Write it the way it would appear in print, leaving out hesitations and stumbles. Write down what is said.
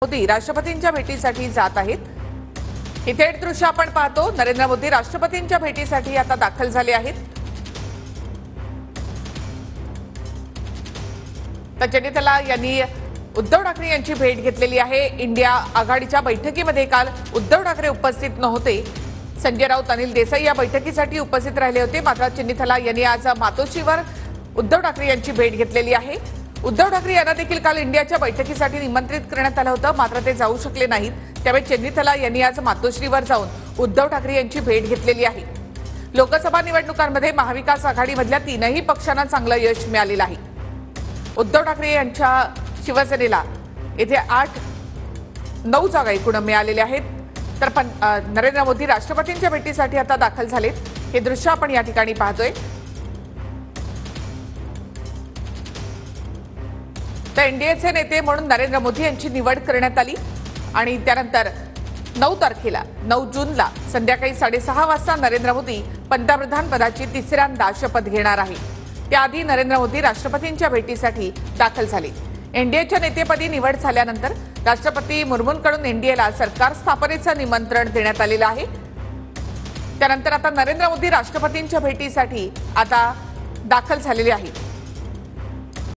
मोदी राष्ट्रपतींच्या भेटीसाठी जात आहेत। ही थेट दृश्य आपण पाहतो। नरेंद्र मोदी राष्ट्रपतींच्या भेटीसाठी आता दाखल झाले आहेत। तर चन्नीथला यांनी उद्धव ठाकरे यांची भेट घेतलेली आहे। इंडिया आघाडीच्या बैठकीमध्ये काल उद्धव ठाकरे उपस्थित नव्हते। संजय राऊत, अनिल देसाई या बैठकीसाठी उपस्थित राहिले होते। मात्र चन्नीथला यांनी आज मातोश्रीवर उद्धव ठाकरे यांची भेट घेतलेली आहे। उद्धव ठाकरे यांना देखील काल इंडियाच्या बैठकीसाठी निमंत्रित करण्यात आलं होतं, मात्र ते जाऊ शकले नाहीत। त्यामुळे चन्नीथला यांनी आज मातोश्रीवर जाऊन उद्धव ठाकरे यांची भेट घेतलेली आहे। लोकसभा निवडणुकांमध्ये महाविकास आघाडीमधल्या तीनही पक्षांना चांगलं यश मिळालेलं आहे। उद्धव ठाकरे यांच्या शिवसेनेला येथे 8-9 जागा एकूण मिळालेल्या आहेत। तर नरेंद्र मोदी राष्ट्रपतींच्या भेटीसाठी आता दाखल झालेत। हे दृश्य आपण या ठिकाणी पाहतोय। तर एनडीएचे नेते म्हणून नरेंद्र मोदी यांची निवड करण्यात आली आणि त्यानंतर 9 तारखेला 9 जूनला संध्याकाळी 6:30 वाजता नरेंद्र मोदी पंतप्रधान पदाची तिसऱ्यांदा शपथ घेणार आहे। त्याआधी नरेंद्र मोदी राष्ट्रपतींच्या भेटीसाठी दाखल झाले। एनडीएच्या नेतेपदी निवड झाल्यानंतर राष्ट्रपती मुर्मूंकडून एनडीएला सरकार स्थापनेचं निमंत्रण देण्यात आलेलं आहे। त्यानंतर आता नरेंद्र मोदी राष्ट्रपतींच्या भेटीसाठी आता दाखल झालेले आहेत।